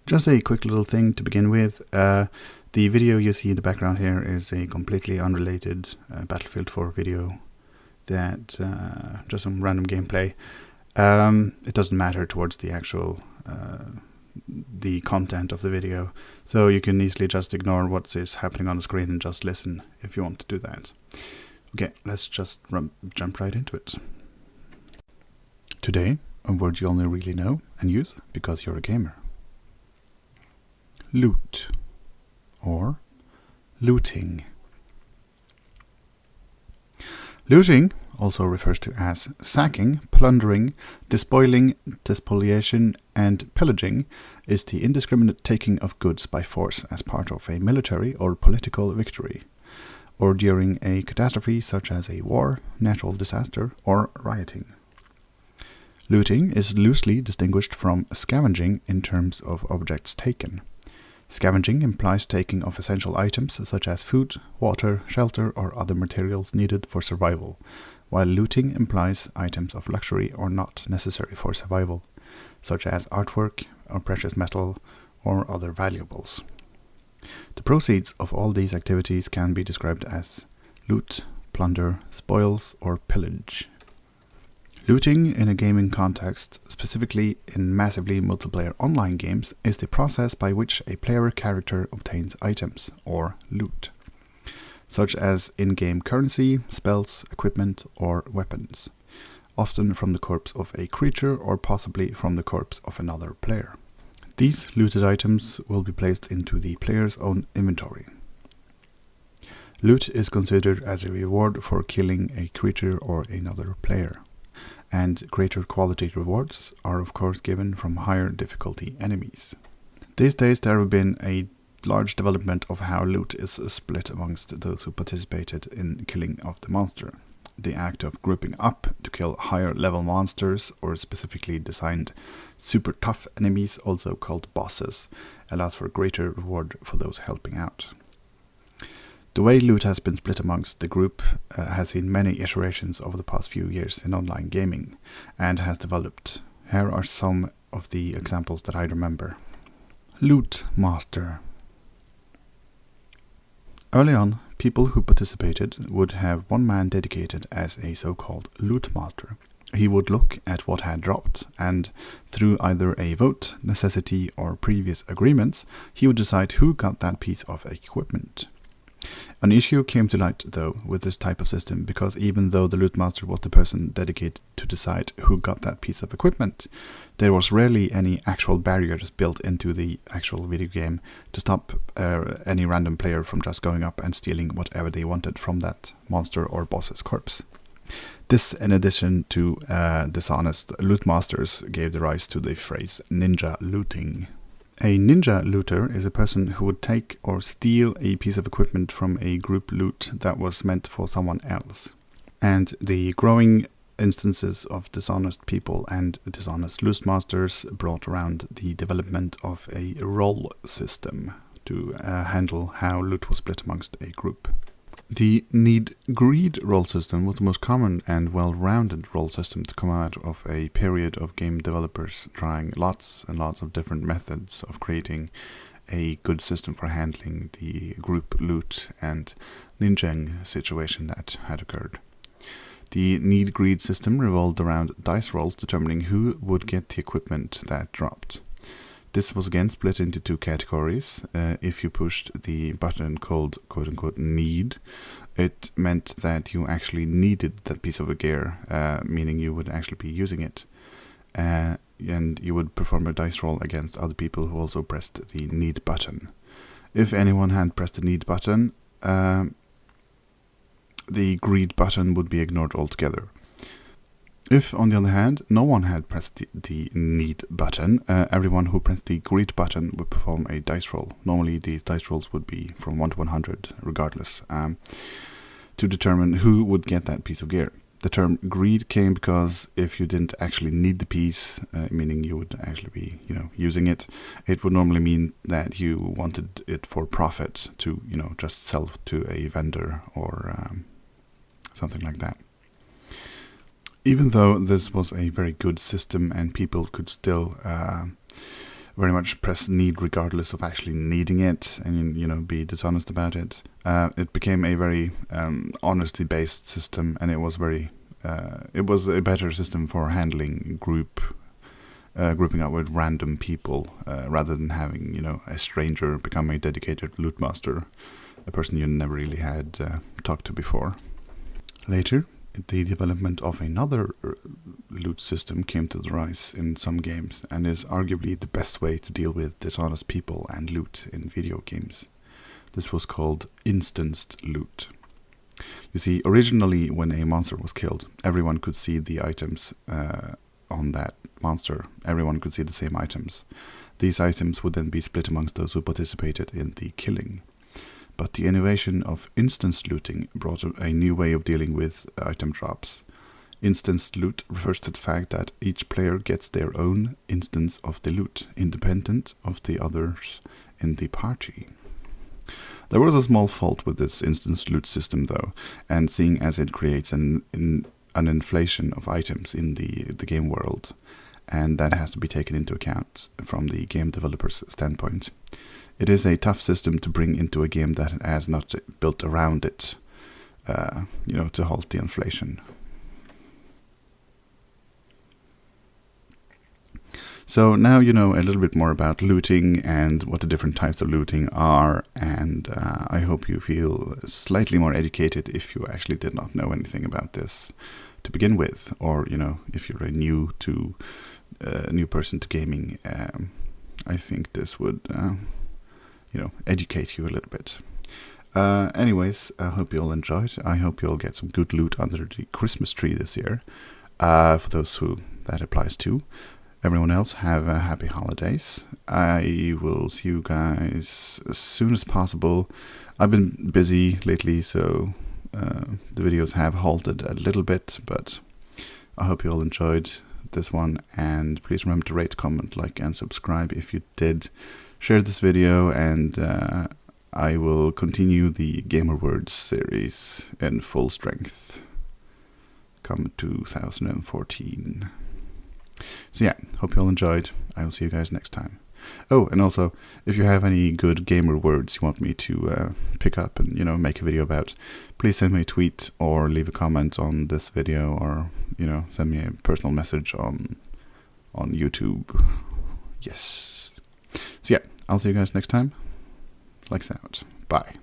Just a quick little thing to begin with. The video you see in the background here is a completely unrelated Battlefield 4 video that just some random gameplay. It doesn't matter towards the actual the content of the video, so you can easily just ignore what is happening on the screen and just listen if you want to do that. Okay, let's just jump right into it. Today, a word you only really know and use because you're a gamer. Loot, or looting. Looting, also refers to as sacking, plundering, despoiling, despoliation, and pillaging, is the indiscriminate taking of goods by force as part of a military or political victory, or during a catastrophe such as a war, natural disaster, or rioting. Looting is loosely distinguished from scavenging in terms of objects taken. Scavenging implies taking of essential items such as food, water, shelter, or other materials needed for survival, while looting implies items of luxury or not necessary for survival, such as artwork or precious metal or other valuables. The proceeds of all these activities can be described as loot, plunder, spoils, or pillage. Looting in a gaming context, specifically in massively multiplayer online games, is the process by which a player character obtains items, or loot, such as in-game currency, spells, equipment, or weapons, often from the corpse of a creature or possibly from the corpse of another player. These looted items will be placed into the player's own inventory. Loot is considered as a reward for killing a creature or another player, and greater quality rewards are of course given from higher difficulty enemies. These days there have been a large development of how loot is split amongst those who participated in killing of the monster. The act of grouping up to kill higher level monsters or specifically designed super tough enemies, also called bosses, allows for greater reward for those helping out. The way loot has been split amongst the group has seen many iterations over the past few years in online gaming and has developed. Here are some of the examples that I remember. Loot Master. Early on, people who participated would have one man dedicated as a so-called loot master. He would look at what had dropped and, through either a vote, necessity, or previous agreements, he would decide who got that piece of equipment. An issue came to light, though, with this type of system, because even though the loot master was the person dedicated to decide who got that piece of equipment, there was rarely any actual barriers built into the actual video game to stop any random player from just going up and stealing whatever they wanted from that monster or boss's corpse. This, in addition to dishonest loot masters, gave the rise to the phrase ninja looting. A ninja looter is a person who would take or steal a piece of equipment from a group loot that was meant for someone else. And the growing instances of dishonest people and dishonest loot masters brought around the development of a role system to handle how loot was split amongst a group. The need-greed role system was the most common and well-rounded role system to come out of a period of game developers trying lots and lots of different methods of creating a good system for handling the group loot and ninjang situation that had occurred. The need-greed system revolved around dice rolls determining who would get the equipment that dropped. This was again split into two categories. If you pushed the button called quote-unquote need, it meant that you actually needed that piece of gear, meaning you would actually be using it. And you would perform a dice roll against other people who also pressed the need button. If anyone had pressed the need button, the greed button would be ignored altogether. If, on the other hand, no one had pressed the need button, everyone who pressed the greed button would perform a dice roll. Normally these dice rolls would be from 1 to 100, regardless, to determine who would get that piece of gear. The term greed came because if you didn't actually need the piece, meaning you would actually be, using it, it would normally mean that you wanted it for profit to, just sell to a vendor or something like that. Even though this was a very good system and people could still very much press need regardless of actually needing it, and be dishonest about it. It became a very honesty-based system, and it was a better system for handling grouping up with random people rather than having a stranger become a dedicated loot master, a person you never really had talked to before. Later, the development of another loot system came to the rise in some games, and is arguably the best way to deal with dishonest people and loot in video games. This was called instanced loot. You see, originally when a monster was killed, everyone could see the items on that monster. Everyone could see the same items. These items would then be split amongst those who participated in the killing. But the innovation of instance looting brought a new way of dealing with item drops. Instance loot refers to the fact that each player gets their own instance of the loot, independent of the others in the party. There was a small fault with this instance loot system though, and seeing as it creates an inflation of items in the game world, and that has to be taken into account from the game developer's standpoint. It is a tough system to bring into a game that has not built around it, to halt the inflation. So now you know a little bit more about looting and what the different types of looting are, and I hope you feel slightly more educated if you actually did not know anything about this to begin with, or if you're a new person to gaming. I think this would educate you a little bit. Anyways, I hope you all enjoyed. I hope you all get some good loot under the Christmas tree this year. For those who that applies to. Everyone else, have happy holidays. I will see you guys as soon as possible. I've been busy lately, so the videos have halted a little bit, but I hope you all enjoyed this one, and please remember to rate, comment, like, and subscribe if you did. Share this video, and I will continue the Gamer Words series in full strength come 2014. So yeah, hope you all enjoyed. I will see you guys next time. Oh, and also, if you have any good gamer words you want me to pick up and make a video about, please send me a tweet or leave a comment on this video, or send me a personal message on YouTube. Yes. So yeah, I'll see you guys next time. Lexinoz out. Bye.